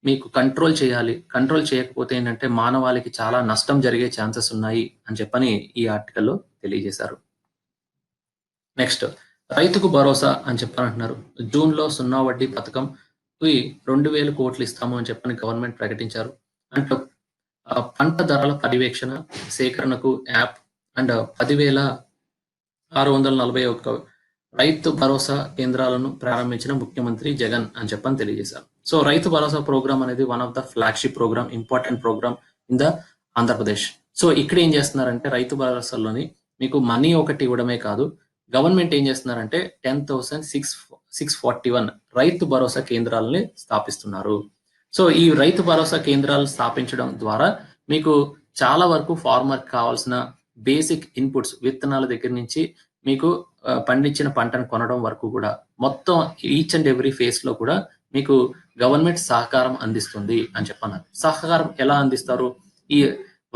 మీకు కంట్రోల్ చేయాలి. కంట్రోల్ చేయకపోతే ఏంటంటే మానవాళికి చాలా నష్టం జరిగే ఛాన్సెస్ ఉన్నాయి అని చెప్పని ఈ ఆర్టికల్లో తెలియజేశారు. నెక్స్ట్, రైతుకు భరోసా అని చెప్పని అంటున్నారు. జూన్ లో 0 వడ్డీ పథకం 2,000 కోట్లు ఇస్తాము అని చెప్పని గవర్నమెంట్ ప్రకటించారు. అంటే పంట ధరల పర్యవేక్షణ సేకరణకు యాప్ అండ్ 10,641 రైతు భరోసా కేంద్రాలను ప్రారంభించిన ముఖ్యమంత్రి జగన్ అని చెప్పని తెలియజేశారు. సో రైతు భరోసా ప్రోగ్రామ్ అనేది one of the flagship programme, important programme in the Andhra Pradesh. So ఇక్కడ ఏం చేస్తున్నారంటే రైతు భరోసాలోని మీకు మనీ ఒకటి ఇవ్వడమే కాదు, గవర్నమెంట్ ఏం చేస్తున్నారంటే 10,641 రైతు భరోసా కేంద్రాలని స్థాపిస్తున్నారు. సో ఈ రైతు భరోసా కేంద్రాలు స్థాపించడం ద్వారా మీకు చాలా వరకు ఫార్మర్ కావాల్సిన బేసిక్ ఇన్పుట్స్, విత్తనాల దగ్గర నుంచి మీకు పండించిన పంటను కొనడం వరకు కూడా మొత్తం ఈచ్ అండ్ ఎవ్రీ ఫేస్ లో కూడా మీకు గవర్నమెంట్ సహకారం అందిస్తుంది అని చెప్పన్నారు. సహకారం ఎలా అందిస్తారు? ఈ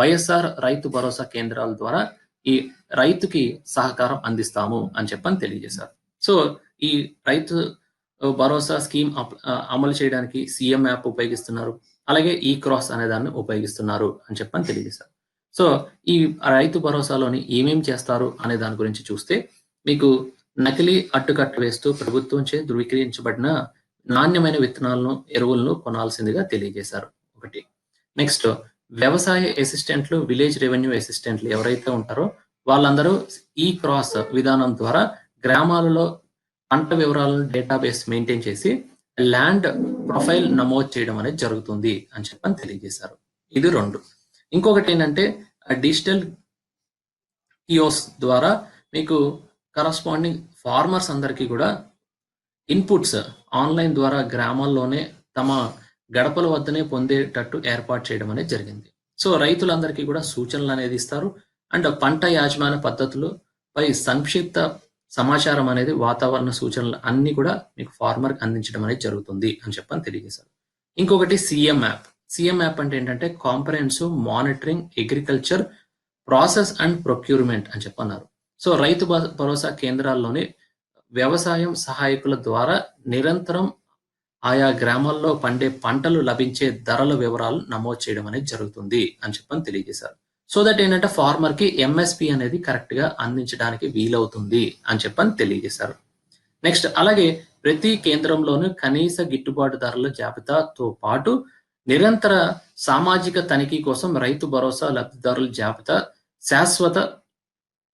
వైఎస్ఆర్ రైతు భరోసా కేంద్రాల ద్వారా ఈ రైతుకి సహకారం అందిస్తాము అని చెప్పని తెలియజేశారు. సో ఈ రైతు భరోసా స్కీమ్ అమలు చేయడానికి సీఎం యాప్ ఉపయోగిస్తున్నారు, అలాగే ఈ క్రాస్ అనే దాన్ని ఉపయోగిస్తున్నారు అని చెప్పని తెలియజేశారు. సో ఈ రైతు భరోసాలోని ఏమేమి చేస్తారు అనే దాని గురించి చూస్తే మీకు నకిలీ అడ్డుకట్ట వేస్తూ ప్రభుత్వంచే ధృవీకరించబడిన నాణ్యమైన విత్తనాలను, ఎరువులను కొనాల్సిందిగా తెలియజేశారు. ఒకటి. నెక్స్ట్ వ్యవసాయ అసిస్టెంట్లు, విలేజ్ రెవెన్యూ అసిస్టెంట్లు ఎవరైతే ఉంటారో వాళ్ళందరూ ఈ క్రాస్ విధానం ద్వారా గ్రామాలలో పంట వివరాలను డేటాబేస్ మెయింటైన్ చేసి ల్యాండ్ ప్రొఫైల్ నమోదు చేయడం అనేది జరుగుతుంది అని చెప్పని తెలియజేశారు. ఇది 2. ఇంకొకటి ఏంటంటే డిజిటల్ కియోస్ ద్వారా మీకు కరస్పాండింగ్ ఫార్మర్స్ అందరికీ కూడా ఇన్పుట్స్ ఆన్లైన్ ద్వారా గ్రామాల్లోనే తమ గడపల వద్దనే పొందేటట్టు ఏర్పాటు చేయడం అనేది జరిగింది. సో రైతులందరికీ కూడా సూచనలు అనేది ఇస్తారు. అండ్ పంట యాజమాన్య పద్ధతులపై సంక్షిప్త సమాచారం అనేది, వాతావరణ సూచనలు అన్ని కూడా మీకు ఫార్మర్ అందించడం అనేది జరుగుతుంది అని చెప్పని తెలియజేశారు. ఇంకొకటి సీఎం యాప్. సీఎం యాప్ అంటే ఏంటంటే comprehensive monitoring agriculture process and procurement అని చెప్పన్నారు. సో రైతు భరోసా కేంద్రాల్లోని వ్యవసాయం సహాయకుల ద్వారా నిరంతరం ఆయా గ్రామాల్లో పండే పంటలు లభించే ధరల వివరాలు నమోదు చేయడం అనేది జరుగుతుంది అని చెప్పని తెలియజేశారు. సో దట్ ఏంటంటే ఫార్మర్ కి ఎంఎస్పి అనేది కరెక్ట్ గా అందించడానికి వీలవుతుంది అని చెప్పని తెలియజేశారు. నెక్స్ట్ అలాగే ప్రతి కేంద్రంలోనూ కనీస గిట్టుబాటు ధరల జాబితాతో పాటు నిరంతర సామాజిక తనిఖీ కోసం రైతు భరోసా లబ్ధిదారుల జాబితా శాశ్వత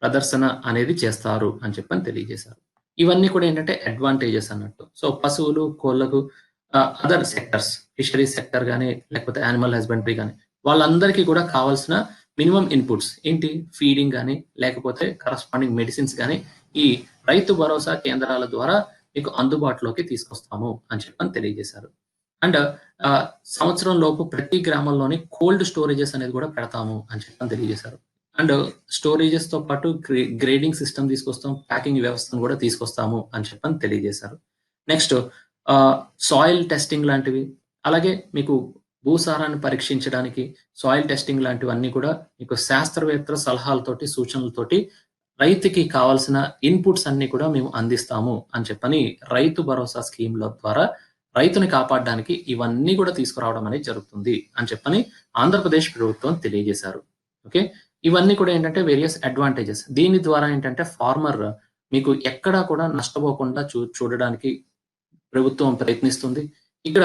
ప్రదర్శన అనేది చేస్తారు అని చెప్పని తెలియజేశారు. ఇవన్నీ కూడా ఏంటంటే అడ్వాంటేజెస్ అన్నట్టు. సో పశువులు, కోళ్లకు అదర్ సెక్టర్స్, ఫిషరీ సెక్టర్ కానీ లేకపోతే యానిమల్ హస్బెండరీ కానీ వాళ్ళందరికీ కూడా కావాల్సిన మినిమం ఇన్పుట్స్ ఏంటి, ఫీడింగ్ కానీ లేకపోతే కరస్పాండింగ్ మెడిసిన్స్ కానీ ఈ రైతు భరోసా కేంద్రాల ద్వారా మీకు అందుబాటులోకి తీసుకొస్తాము అని చెప్పని తెలియజేశారు. అండ్ సంవత్సరం లోపు ప్రతి గ్రామంలోని కోల్డ్ స్టోరేజెస్ అనేది కూడా పెడతాము అని చెప్పని తెలియజేశారు. అండ్ స్టోరేజెస్ తో పాటు గ్రేడింగ్ సిస్టమ్ తీసుకొస్తాం, ప్యాకింగ్ వ్యవస్థను కూడా తీసుకొస్తాము అని చెప్పని తెలియజేశారు. నెక్స్ట్ సాయిల్ టెస్టింగ్ లాంటివి, అలాగే మీకు భూసారాన్ని పరీక్షించడానికి సాయిల్ టెస్టింగ్ లాంటివన్నీ కూడా మీకు శాస్త్రవేత్తల సలహాలతోటి, సూచనలతోటి రైతుకి కావాల్సిన ఇన్పుట్స్ అన్ని కూడా మేము అందిస్తాము అని చెప్పని రైతు భరోసా స్కీమ్ల ద్వారా రైతుని కాపాడడానికి ఇవన్నీ కూడా తీసుకురావడం అనేది జరుగుతుంది అని చెప్పని ఆంధ్రప్రదేశ్ ప్రభుత్వం తెలియజేశారు. ఓకే, ఇవన్నీ కూడా ఏంటంటే వేరియస్ అడ్వాంటేజెస్. దీని ద్వారా ఏంటంటే ఫార్మర్ మీకు ఎక్కడా కూడా నష్టపోకుండా చూడడానికి ప్రభుత్వం ప్రయత్నిస్తుంది. ఇక్కడ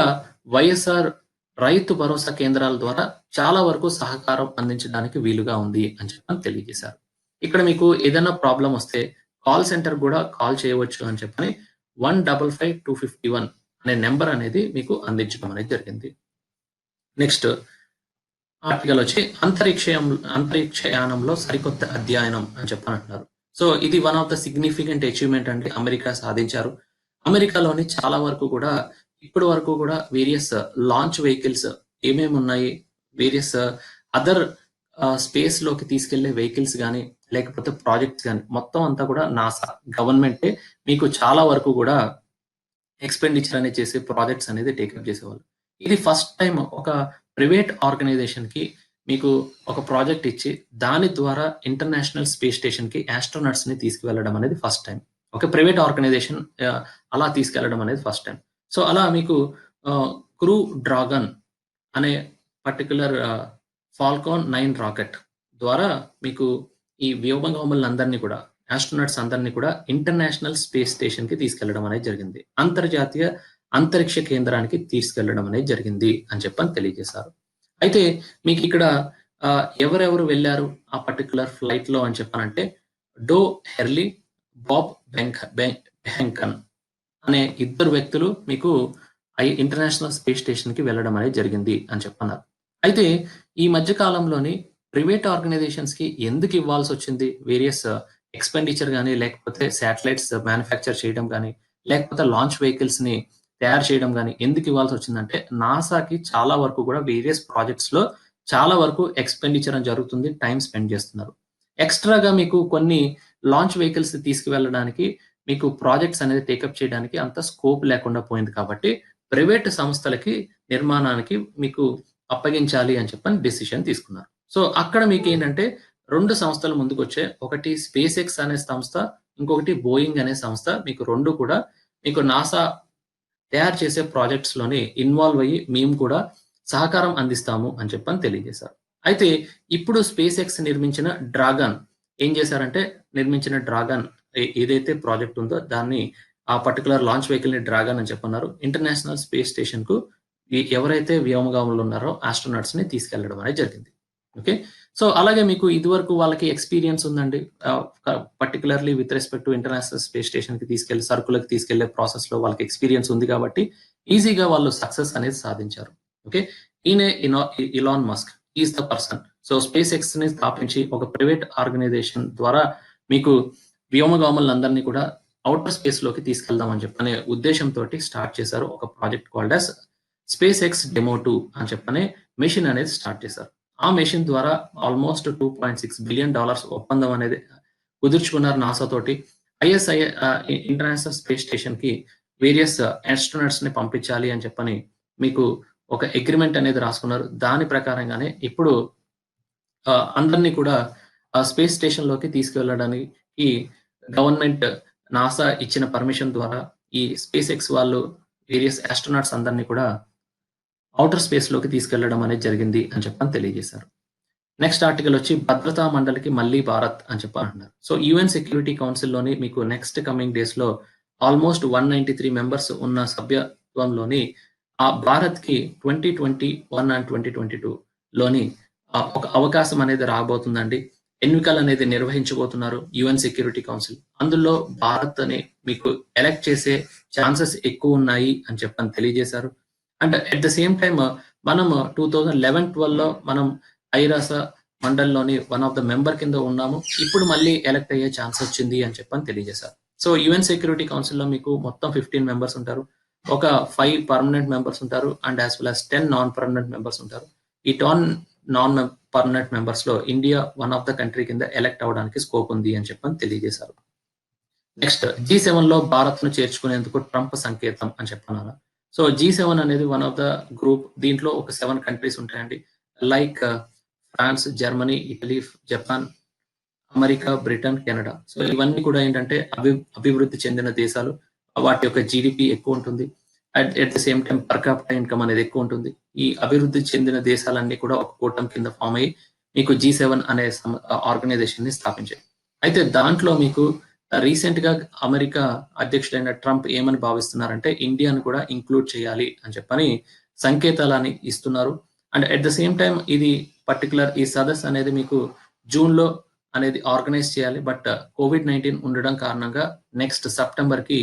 వైఎస్ఆర్ రైతు భరోసా కేంద్రాల ద్వారా చాలా వరకు సహకారం అందించడానికి వీలుగా ఉంది అని చెప్పని తెలియజేశారు. ఇక్కడ మీకు ఏదైనా ప్రాబ్లం వస్తే కాల్ సెంటర్ కూడా కాల్ చేయవచ్చు అని చెప్పని 155-251 అనే నెంబర్ అనేది మీకు అందించడం అనేది జరిగింది. నెక్స్ట్ ఆర్టికల్ వచ్చి అంతరిక్షయానంలో సరికొత్త అధ్యయనం అని చెప్పనంటున్నారు. సో ఇది one of the significant achievement అంటే అమెరికా సాధించారు. అమెరికాలోని చాలా వరకు కూడా ఇప్పటి వరకు కూడా వేరియస్ లాంచ్ వెహికల్స్ ఏమేమి ఉన్నాయి, వేరియస్ అదర్ స్పేస్ లోకి తీసుకెళ్లే వెహికల్స్ కానీ లేకపోతే ప్రాజెక్ట్స్ కానీ మొత్తం అంతా కూడా నాసా గవర్నమెంటే మీకు చాలా వరకు కూడా ఎక్స్పెండిచర్ అనేది చేసే ప్రాజెక్ట్స్ అనేది టేకప్ చేసేవాళ్ళు. ఇది ఫస్ట్ టైం ఒక ప్రైవేట్ ఆర్గనైజేషన్ కి మీకు ఒక ప్రాజెక్ట్ ఇచ్చి దాని ద్వారా ఇంటర్నేషనల్ స్పేస్ స్టేషన్ కి ఆస్ట్రోనట్స్ ని తీసుకువెళ్ళడం అనేది ఫస్ట్ టైం. ఒక ప్రైవేట్ ఆర్గనైజేషన్ అలా తీసుకెళ్లడం అనేది ఫస్ట్ టైం. సో అలా మీకు క్రూ డ్రాగన్ అనే పర్టికులర్ ఫాల్కాన్ 9 రాకెట్ ద్వారా మీకు ఈ వ్యోమగాములందరినీ కూడా, ఆస్ట్రోనట్స్ అందరినీ కూడా ఇంటర్నేషనల్ స్పేస్ స్టేషన్ కి తీసుకెళ్లడం అనేది జరిగింది. అంతర్జాతీయ అంతరిక్ష కేంద్రానికి తీసుకెళ్లడం అనేది జరిగింది అని చెప్పని తెలియజేశారు. అయితే మీకు ఇక్కడ ఎవరెవరు వెళ్ళారు ఆ పర్టికులర్ ఫ్లైట్ లో అని చెప్పానంటే డో హెర్లీ, బాబ్ బెహంకన్ అనే 2 వ్యక్తులు మీకు ఇంటర్నేషనల్ స్పేస్ స్టేషన్ కి వెళ్ళడం అనేది జరిగింది అని చెప్పన్నారు. అయితే ఈ మధ్య కాలంలోని ప్రైవేట్ ఆర్గనైజేషన్స్ కి ఎందుకు ఇవ్వాల్సి వచ్చింది వేరియస్ ఎక్స్పెండిచర్ కానీ లేకపోతే శాటిలైట్స్ మ్యానుఫ్యాక్చర్ చేయడం కానీ లేకపోతే లాంచ్ వెహికల్స్ ని తయారు చేయడం కానీ ఎందుకు ఇవ్వాల్సి వచ్చిందంటే నాసాకి చాలా వరకు కూడా వేరియస్ ప్రాజెక్ట్స్ లో చాలా వరకు ఎక్స్పెండిచర్ అని జరుగుతుంది, టైం స్పెండ్ చేస్తున్నారు. ఎక్స్ట్రాగా మీకు కొన్ని లాంచ్ వెహికల్స్ తీసుకువెళ్ళడానికి మీకు ప్రాజెక్ట్స్ అనేది టేకప్ చేయడానికి అంత స్కోప్ లేకుండా పోయింది. కాబట్టి ప్రైవేట్ సంస్థలకి నిర్మాణానికి మీకు అప్పగించాలి అని చెప్పని డెసిషన్ తీసుకున్నారు. సో అక్కడ మీకు ఏంటంటే 2 సంస్థలు ముందుకు వచ్చాయి. ఒకటి స్పేస్ ఎక్స్ అనే సంస్థ, ఇంకొకటి బోయింగ్ అనే సంస్థ. మీకు 2 కూడా మీకు నాసా తయారు చేసే ప్రాజెక్ట్స్ లోని ఇన్వాల్వ్ అయ్యి మేము కూడా సహకారం అందిస్తాము అని చెప్పని తెలియజేశారు. అయితే ఇప్పుడు స్పేస్ ఎక్స్ నిర్మించిన డ్రాగన్ ఏం చేశారంటే నిర్మించిన డ్రాగన్ ఏదైతే ప్రాజెక్ట్ ఉందో దాన్ని ఆ పర్టికులర్ లాంచ్ వెహికల్ ని డ్రాగన్ అని చెప్పన్నారు. ఇంటర్నేషనల్ స్పేస్ స్టేషన్ కు ఎవరైతే వ్యోమగాములు ఉన్నారో ఆస్ట్రోనాట్స్ ని తీసుకెళ్లడం అనేది జరిగింది. ఓకే. సో అలాగే మీకు ఇదివరకు వాళ్ళకి ఎక్స్పీరియన్స్ ఉందండి. Particularly with respect to international space station కి తీసుకెళ్లి సరుకులకు తీసుకెళ్లే ప్రాసెస్ లో వాళ్ళకి ఎక్స్పీరియన్స్ ఉంది కాబట్టి ఈజీగా వాళ్ళు సక్సెస్ అనేది సాధించారు. Okay. Elon Musk is the person. So space X ని స్థాపించి ఒక ప్రైవేట్ ఆర్గనైజేషన్ ద్వారా మీకు వ్యోమగాములందరినీ కూడా అవుటర్ స్పేస్ లోకి తీసుకెళ్దామని చెప్పనే ఉద్దేశంతో స్టార్ట్ చేశారు ఒక project called as space X demo 2 అని చెప్పనే మెషిన్ అనేది స్టార్ట్ చేశారు. ఆ మెషిన్ ద్వారా ఆల్మోస్ట్ $2.6 బిలియన్ ఒప్పందం అనేది కుదుర్చుకున్నారు నాసా తోటి. ఐఎస్ఐ ఇంటర్నేషనల్ స్పేస్ స్టేషన్ కి వేరియస్ ఆస్ట్రోనట్స్ ని పంపించాలి అని చెప్పని మీకు ఒక అగ్రిమెంట్ అనేది రాసుకున్నారు. దాని ప్రకారంగానే ఇప్పుడు అందరినీ కూడా స్పేస్ స్టేషన్ లోకి తీసుకువెళ్ళడానికి గవర్నమెంట్ నాసా ఇచ్చిన పర్మిషన్ ద్వారా ఈ స్పేస్ ఎక్స్ వాళ్ళు వేరియస్ ఆస్ట్రోనాట్స్ అందరినీ కూడా అవుటర్ స్పేస్ లోకి తీసుకెళ్లడం అనేది జరిగింది అని చెప్పని తెలియజేశారు. నెక్స్ట్ ఆర్టికల్ వచ్చి భద్రతా మండలికి మళ్ళీ భారత్ అని చెప్పి అంటున్నారు. సో యుఎన్ సెక్యూరిటీ కౌన్సిల్ లోని మీకు నెక్స్ట్ కమింగ్ డేస్ లో ఆల్మోస్ట్ 193 మెంబర్స్ ఉన్న సభ్యత్వంలోని ఆ భారత్ కి 2021 అండ్ 2022 లోని ఒక అవకాశం అనేది రాబోతుందండి. ఎన్నికలు అనేది నిర్వహించబోతున్నారు యుఎన్ సెక్యూరిటీ కౌన్సిల్. అందులో భారత్ అని మీకు ఎలక్ట్ చేసే ఛాన్సెస్ ఎక్కువ ఉన్నాయి అని చెప్పని తెలియజేశారు. And at the same time మనం 2011-12 లో మనం ఐరాస మండలిలోని వన్ ఆఫ్ ద మెంబర్ కింద ఉన్నాము. ఇప్పుడు మళ్ళీ ఎలక్ట్ అయ్యే ఛాన్స్ వచ్చింది అని చెప్పని తెలియజేశారు. సో యుఎన్ సెక్యూరిటీ కౌన్సిల్ లో మీకు మొత్తం 15 మెంబర్స్ ఉంటారు. ఒక 5 పర్మనెంట్ మెంబర్స్ ఉంటారు and as well as 10 non permanent members ఉంటారు. ఈ నాన్ పర్మనెంట్ మెంబర్స్ లో India one of the country కింద ఎలక్ట్ అవడానికి స్కోప్ ఉంది అని చెప్పని తెలియజేశారు. నెక్స్ట్ G7 లో భారత్ ను చేర్చుకునేందుకు ట్రంప్ సంకేతం అని చెప్పన్నారు. సో G7 అనేది వన్ ఆఫ్ ద గ్రూప్. దీంట్లో ఒక 7 కంట్రీస్ ఉంటాయండి. Like France, Germany, Italy, Japan, America, Britain, Canada. So ఇవన్నీ కూడా ఏంటంటే అభివృద్ధి చెందిన దేశాలు. వాటి యొక్క జీడిపి ఎక్కువ ఉంటుంది. At the same time per capital income అనేది ఎక్కువ ఉంటుంది. ఈ అభివృద్ధి చెందిన దేశాలన్నీ కూడా ఒక కూటమి కింద ఫామ్ అయ్యి మీకు G7 అనే ఆర్గనైజేషన్ ని స్థాపించాయి. అయితే దాంట్లో మీకు రీసెంట్ గా అమెరికా అధ్యక్షుడైన ట్రంప్ ఏమని భావిస్తున్నారంటే ఇండియాను కూడా ఇంక్లూడ్ చేయాలి అని చెప్పని సంకేతాలని ఇస్తున్నారు. And at the same time ఇది పర్టికులర్ ఈ సదస్సు అనేది మీకు జూన్ లో అనేది ఆర్గనైజ్ చేయాలి. బట్ COVID-19 ఉండడం కారణంగా నెక్స్ట్ సెప్టెంబర్ కి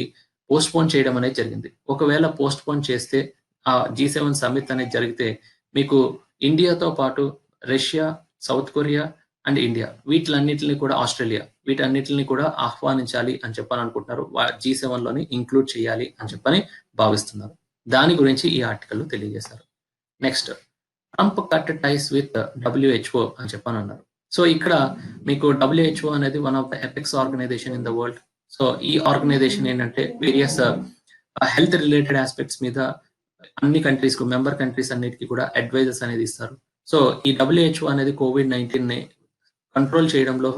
పోస్ట్ పోన్ చేయడం అనేది జరిగింది. ఒకవేళ పోస్ట్ పోన్ చేస్తే ఆ G7 సమ్మిట్ అనేది జరిగితే మీకు ఇండియాతో పాటు Russia, south Korea and India వీటిలన్నిటిని కూడా ఆస్ట్రేలియా వీటన్నిటిని కూడా ఆహ్వానించాలి అని చెప్పని అనుకుంటున్నారు. G7 లోని ఇంక్లూడ్ చేయాలి అని చెప్పని భావిస్తున్నారు. దాని గురించి ఈ ఆర్టికల్ తెలియజేశారు. Next Trump cut ties with WHO అని చెప్పని అన్నారు. సో ఇక్కడ మీకు WHO అనేది one of the apex organisation in the world. So ఈ ఆర్గనైజేషన్ ఏంటంటే వేరియస్ హెల్త్ రిలేటెడ్ ఆస్పెక్ట్స్ మీద అన్ని కంట్రీస్ కు మెంబర్ కంట్రీస్ అన్నిటికీ కూడా అడ్వైజర్స్ అనేది ఇస్తారు. సో ఈ WHO అనేది COVID-19 ని కంట్రోల్ చేయడంలో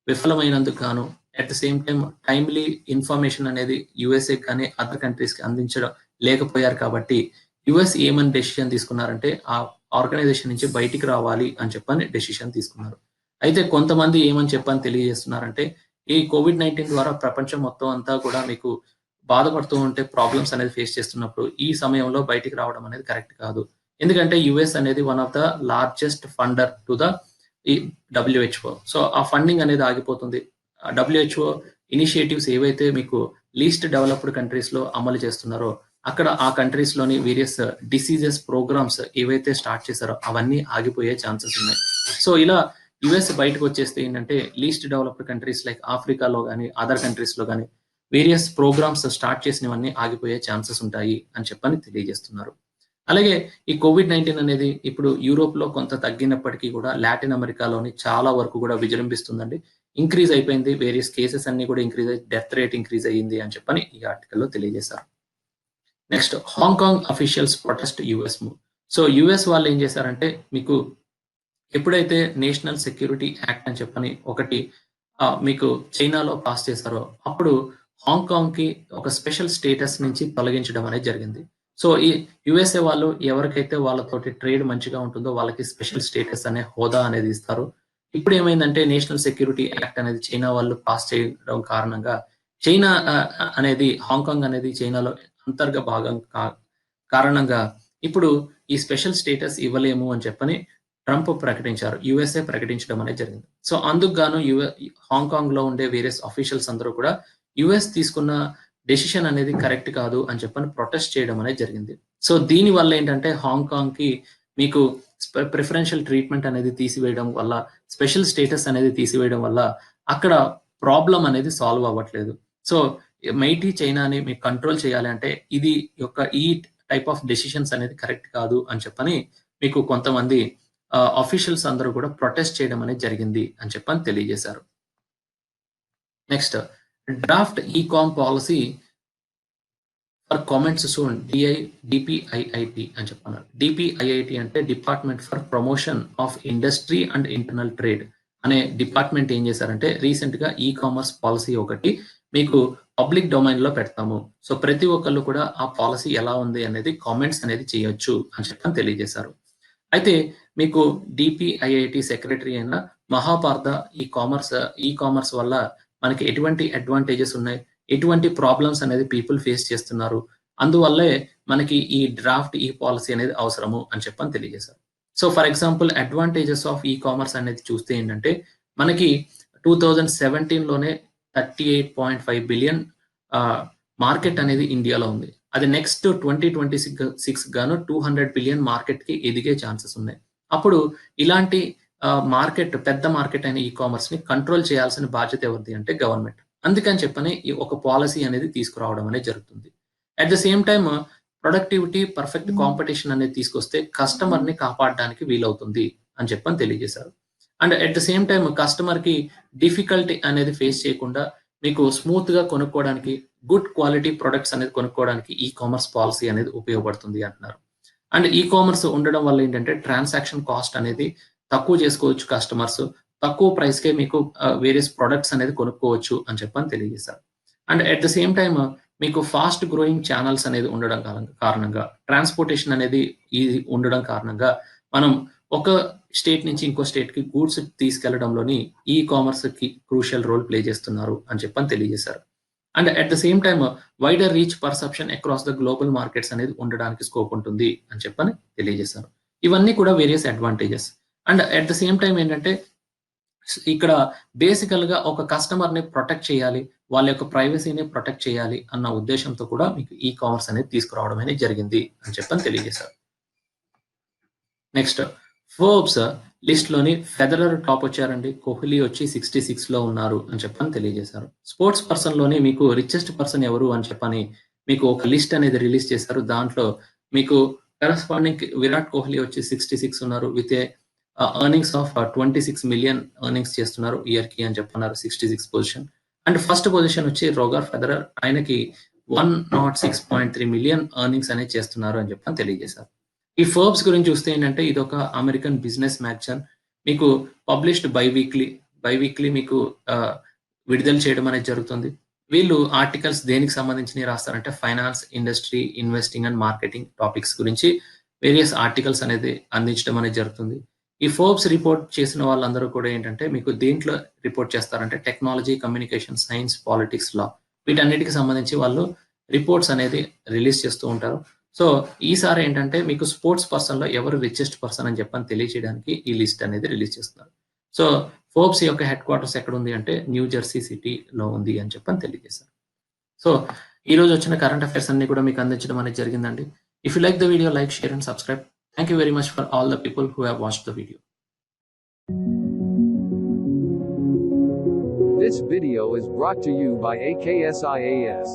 విఫలమైనందుకు గాను at the same time timely information అనేది USA కానీ అదర్ కంట్రీస్ కి అందించడం లేకపోయారు కాబట్టి యుఎస్ ఏమని డెసిషన్ తీసుకున్నారంటే ఆ ఆర్గనైజేషన్ నుంచి బయటికి రావాలి అని చెప్పని డెసిషన్ తీసుకున్నారు. అయితే కొంతమంది ఏమని చెప్పని తెలియజేస్తున్నారంటే ఈ COVID-19 ద్వారా ప్రపంచం మొత్తం అంతా కూడా మీకు బాధపడుతూ ఉంటే ప్రాబ్లమ్స్ అనేది ఫేస్ చేస్తున్నప్పుడు ఈ సమయంలో బయటికి రావడం అనేది కరెక్ట్ కాదు. ఎందుకంటే యుఎస్ అనేది one of the largest funder to the WHO. So ఆ ఫండింగ్ అనేది ఆగిపోతుంది. WHO ఇనిషియేటివ్స్ ఏవైతే మీకు లీస్ట్ డెవలప్డ్ కంట్రీస్ లో అమలు చేస్తున్నారో అక్కడ ఆ కంట్రీస్ లోని వేరియస్ డిసీజెస్ ప్రోగ్రామ్స్ ఏవైతే స్టార్ట్ చేశారో అవన్నీ ఆగిపోయే ఛాన్సెస్ ఉన్నాయి. సో ఇలా యుఎస్ బయటకు వచ్చేస్తే ఏంటంటే లీస్ట్ డెవలప్డ్ కంట్రీస్ లైక్ ఆఫ్రికాలో కానీ అదర్ కంట్రీస్ లో కానీ వేరియస్ ప్రోగ్రామ్స్ స్టార్ట్ చేసినవన్నీ ఆగిపోయే ఛాన్సెస్ ఉంటాయి అని చెప్పని తెలియజేస్తున్నారు. అలాగే ఈ COVID-19 అనేది ఇప్పుడు యూరోప్ లో కొంత తగ్గినప్పటికీ కూడా లాటిన్ అమెరికాలోని చాలా వరకు కూడా విజృంభిస్తుందండి. ఇంక్రీజ్ అయిపోయింది. వేరియస్ కేసెస్ అన్ని కూడా ఇంక్రీజ్ అయ్యి డెత్ రేట్ ఇంక్రీజ్ అయ్యింది అని చెప్పని ఈ ఆర్టికల్లో తెలియజేశారు. Next Hong Kong officials protest US move. So US వాళ్ళు ఏం చేశారంటే మీకు ఎప్పుడైతే నేషనల్ సెక్యూరిటీ యాక్ట్ అని చెప్పని ఒకటి మీకు చైనాలో పాస్ చేశారో అప్పుడు హాంకాంగ్ కి ఒక స్పెషల్ స్టేటస్ నుంచి తొలగించడం అనేది జరిగింది. సో ఈ యుఎస్ఏ వాళ్ళు ఎవరికైతే వాళ్ళతోటి ట్రేడ్ మంచిగా ఉంటుందో వాళ్ళకి స్పెషల్ స్టేటస్ అనే హోదా అనేది ఇస్తారు. ఇప్పుడు ఏమైందంటే నేషనల్ సెక్యూరిటీ యాక్ట్ అనేది చైనా వాళ్ళు పాస్ చేయడం కారణంగా చైనా అనేది హాంకాంగ్ అనేది చైనాలో అంతర్గత భాగం కారణంగా ఇప్పుడు ఈ స్పెషల్ స్టేటస్ ఇవ్వలేము అని చెప్పని ట్రంప్ ప్రకటించారు. యుఎస్ఏ ప్రకటించడం అనేది జరిగింది. సో అందుకు గాను హాంకాంగ్ లో ఉండే వేరియస్ అఫీషియల్స్ అందరూ కూడా యుఎస్ తీసుకున్న డెసిషన్ అనేది కరెక్ట్ కాదు అని చెప్పని ప్రొటెస్ట్ చేయడం అనేది జరిగింది. సో దీని వల్ల ఏంటంటే హాంకాంగ్ కి మీకు ప్రిఫరెన్షియల్ ట్రీట్మెంట్ అనేది తీసివేయడం వల్ల, స్పెషల్ స్టేటస్ అనేది తీసివేయడం వల్ల అక్కడ ప్రాబ్లం అనేది సాల్వ్ అవ్వట్లేదు. సో మైటీ చైనాని మీకు కంట్రోల్ చేయాలి అంటే ఈ టైప్ ఆఫ్ డెసిషన్స్ అనేది కరెక్ట్ కాదు అని చెప్పని మీకు కొంతమంది అఫీషియల్స్ అందరూ కూడా ప్రొటెస్ట్ చేయడం అనేది జరిగింది అని చెప్పని తెలియజేశారు. Next, draft e-com policy for comments soon DPIIT అని చెప్పన్నారు. డిపిఐఐటి అంటే department for promotion of industry and internal trade అనే డిపార్ట్మెంట్ ఏం చేశారంటే రీసెంట్ గా ఈ కామర్స్ పాలసీ ఒకటి మీకు పబ్లిక్ డొమైన్ లో పెడతాము. సో ప్రతి ఒక్కళ్ళు కూడా ఆ పాలసీ ఎలా ఉంది అనేది కామెంట్స్ అనేది చేయొచ్చు అని చెప్పని తెలియజేశారు. అయితే మీకు డిపిఐఐటి సెక్రటరీ అయిన మహాపార్ద ఈ కామర్స్ వల్ల మనకి ఎటువంటి అడ్వాంటేజెస్ ఉన్నాయి, ఎటువంటి ప్రాబ్లమ్స్ అనేది పీపుల్ ఫేస్ చేస్తున్నారు, అందువల్లే మనకి ఈ డ్రాఫ్ట్ ఈ పాలసీ అనేది అవసరము అని చెప్పని తెలియజేశారు. So for example advantages of e commerce అనేది చూస్తే ఏంటంటే మనకి 2017లోనే 38.5 బిలియన్ మార్కెట్ అనేది ఇండియాలో ఉంది. అది నెక్స్ట్ 2026 గాను 200 బిలియన్ మార్కెట్ కి ఎదిగే ఛాన్సెస్ ఉన్నాయి. అప్పుడు ఇలాంటి పెద్ద మార్కెట్ అయిన ఈ కామర్స్ ని కంట్రోల్ చేయాల్సిన బాధ్యత ఎవరిది అంటే గవర్నమెంట్. అందుకని చెప్పని ఈ ఒక పాలసీ అనేది తీసుకురావడం అనేది జరుగుతుంది. At the same time productivity, perfect competition అనేది తీసుకొస్తే కస్టమర్ ని కాపాడడానికి వీలవుతుంది అని చెప్పని తెలియజేశారు. And at the same time customer కి డిఫికల్టీ అనేది ఫేస్ చేయకుండా మీకు స్మూత్ గా కొనుక్కోవడానికి, గుడ్ క్వాలిటీ ప్రొడక్ట్స్ అనేది కొనుక్కోవడానికి ఈ కామర్స్ పాలసీ అనేది ఉపయోగపడుతుంది అంటున్నారు. అండ్ ఈ కామర్స్ ఉండడం వల్ల ఏంటంటే ట్రాన్సాక్షన్ కాస్ట్ అనేది తక్కువ చేసుకోవచ్చు, కస్టమర్స్ తక్కువ ప్రైస్ కే మీకు వేరియస్ ప్రొడక్ట్స్ అనేది కొనుక్కోవచ్చు అని చెప్పని తెలియజేశారు. And at the same time మీకు ఫాస్ట్ గ్రోయింగ్ ఛానల్స్ అనేది ఉండడం కారణంగా, ట్రాన్స్పోర్టేషన్ అనేది ఉండడం కారణంగా మనం ఒక స్టేట్ నుంచి ఇంకో స్టేట్ కి గూడ్స్ తీసుకెళ్లడంలోని ఈ కామర్స్ కి క్రూషియల్ రోల్ ప్లే చేస్తున్నారు అని చెప్పని తెలియజేశారు. And at the same time wider reach perception across the global markets అనేది ఉండడానికి స్కోప్ ఉంటుంది అని చెప్పని తెలియజేశారు. ఇవన్నీ కూడా various advantages. And at the same time ఏంటంటే ఇక్కడ బేసికల్ గా ఒక కస్టమర్ ని ప్రొటెక్ట్ చేయాలి, వాళ్ళ యొక్క ప్రైవసీని ప్రొటెక్ట్ చేయాలి అన్న ఉద్దేశంతో కూడా మీకు ఈ కామర్స్ అనేది తీసుకురావడం అనేది జరిగింది అని చెప్పని తెలియజేశారు. నెక్స్ట్, ఫోర్బ్స్ లిస్ట్ లోని ఫెదరర్ టాప్ వచ్చారండి. కోహ్లీ వచ్చి 66 లో ఉన్నారు అని చెప్పని తెలియజేశారు. స్పోర్ట్స్ పర్సన్ లోని మీకు రిచెస్ట్ పర్సన్ ఎవరు అని చెప్పని మీకు ఒక లిస్ట్ అనేది రిలీజ్ చేశారు. దాంట్లో మీకు కరెస్పాండింగ్ విరాట్ కోహ్లీ వచ్చి 66 ఉన్నారు with earnings of 26 million earnings చేస్తున్నారు ఇయర్ కి అని చెప్పన్నారు. 66 పొజిషన్. అండ్ ఫస్ట్ పొజిషన్ వచ్చి రోగర్ ఫెదరర్, ఆయనకి 106.3 మిలియన్ ఎర్నింగ్స్ అనేది చేస్తున్నారు అని చెప్పని తెలియజేశారు. ఈ ఫోర్బ్స్ గురించి చూస్తే ఏంటంటే ఇది ఒక అమెరికన్ బిజినెస్ మ్యాగజైన్, మీకు పబ్లిష్డ్ బైవీక్లీ మీకు విడుదల చేయడం అనేది జరుగుతుంది. వీళ్ళు ఆర్టికల్స్ దేనికి సంబంధించి రాస్తారంటే finance, industry, investing and marketing topics గురించి వేరియస్ ఆర్టికల్స్ అనేది అందించడం అనేది జరుగుతుంది. ఈ ఫోర్బ్స్ రిపోర్ట్ చేసిన వాళ్ళందరూ కూడా ఏంటంటే మీకు దేంట్లో రిపోర్ట్ చేస్తారంటే టెక్నాలజీ, కమ్యూనికేషన్, సైన్స్, పాలిటిక్స్, లా, వీటన్నిటికి సంబంధించి వాళ్ళు రిపోర్ట్స్ అనేది రిలీజ్ చేస్తూ ఉంటారు. సో ఈసారి ఏంటంటే మీకు స్పోర్ట్స్ పర్సన్ లో ఎవరు రిచెస్ట్ పర్సన్ అని చెప్పని తెలియజేయడానికి ఈ లిస్ట్ అనేది రిలీజ్ చేస్తున్నారు. సో ఫోర్బ్స్ యొక్క హెడ్ క్వార్టర్స్ ఎక్కడ ఉంది అంటే న్యూ జెర్సీ సిటీలో ఉంది అని చెప్పని తెలియజేశారు. సో ఈ రోజు వచ్చిన కరెంట్ అఫైర్స్ అన్ని కూడా మీకు అందించడం అనేది జరిగిందండి. If you like the video, like, share and subscribe. Thank you very much for all the people who have watched the video. This video is brought to you by AKSIAS.